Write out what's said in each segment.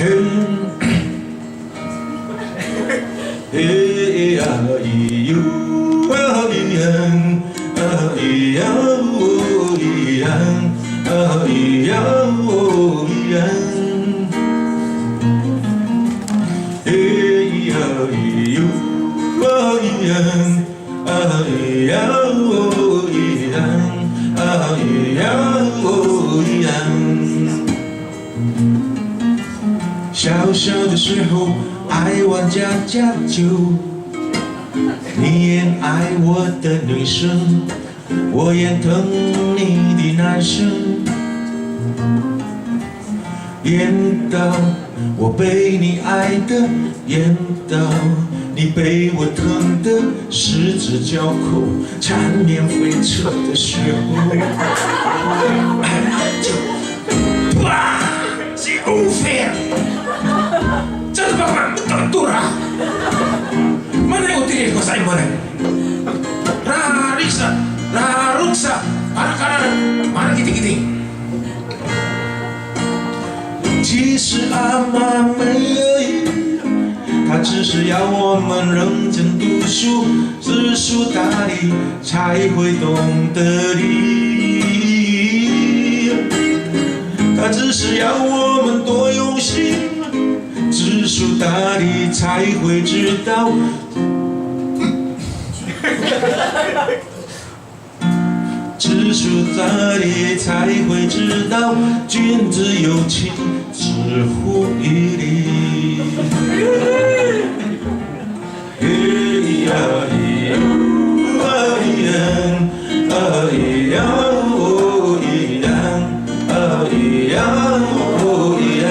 嘿呀咿哟啊咿呀啊咿呀哦咿呀啊咿呀哦咿呀，嘿呀咿哟啊咿呀啊咿呀哦咿呀啊咿呀哦咿呀。小小的时候爱玩家家酒，你也爱我的女生，我也疼你的男生。演到我被你爱的，演到你被我疼的十指交扣，缠绵悱恻的时候，哇，是unfair。Jangan bapak betul lah. Mana yang utir ko sa imo na? Rarisa, raruksa, kanan, mana kiting-kiting. 其实阿妈没有意，她只是要我们认真读书，知书达理，才会懂得理。她只是要我们多用心。知书达理才会知道，知书达理才会知道，君子有情，止乎以礼。咿呀咿哟啊咿呀啊咿呀哦咿呀啊咿呀哦咿呀。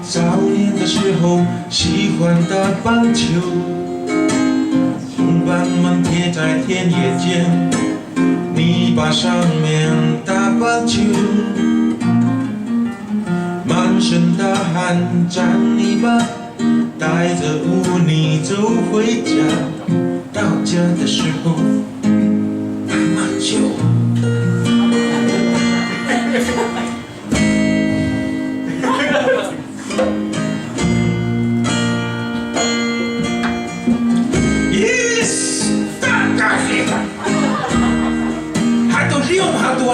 少年的时候喜欢打棒球，红板们贴在田野间，泥巴上面打棒球，满身大汗沾泥巴，带着污泥走回家。到家的时候打麻将。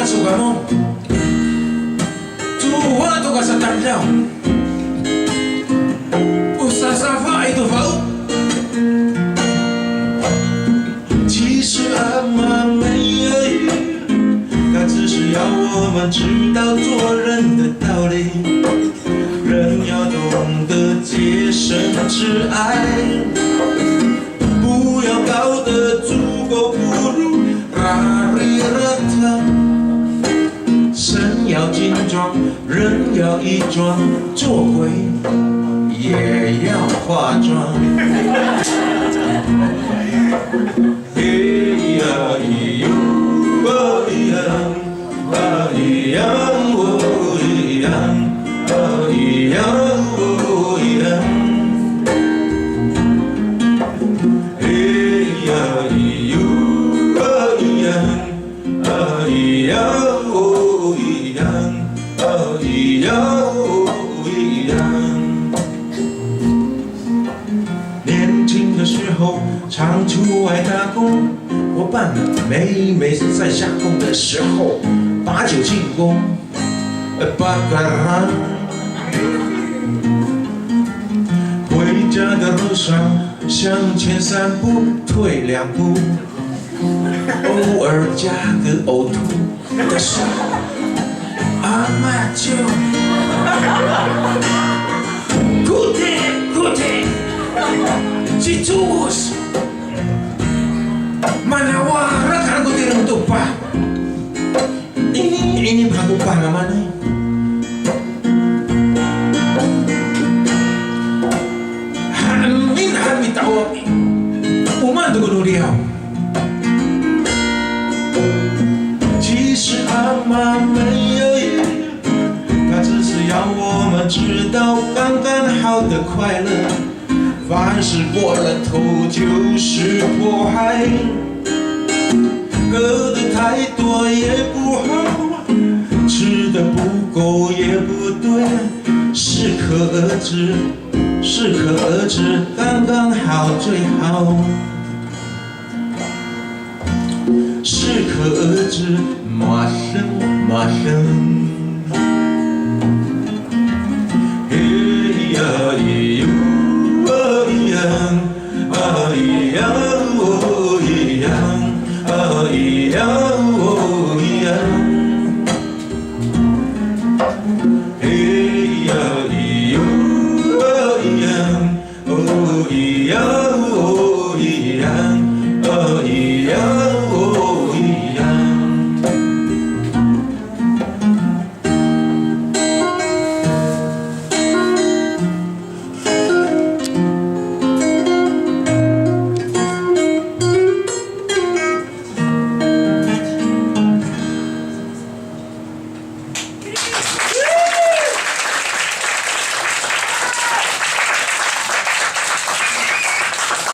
Suka mo tuwa to ka sa taglaw usasafa ito fao 其实阿妈没有意，她只是要我们知道做人的道理，人要懂得洁身自爱，不要搞得足够不如拉里拉塔。身要精壮，人要衣装，做鬼也要化妆。咿呀咿哟啊咿呀啊咿呀哦咿呀啊咿呀哦咿呀。咿呀咿哟啊咿呀啊咿呀哦咿呀啊咿呀哦咿呀。年轻的时候常出外打工，我伴妹妹在下工的时候把酒进宫，巴嘎拉。回家的路上向前3步退2步，偶尔加个呕吐的时候，阿妈就Kuti Citus Manawara kan aku tidak untuk pa. Ini bukan upah namanya. Hamin hami tawapi Uman tuh dia. 其实阿妈没有意，她只是要我们知道刚刚好的快乐，凡事过了头就是迫害。喝的太多也不好，吃的不够也不对，适可而止，适可而止，刚刚好最好。适可而止，马生马生。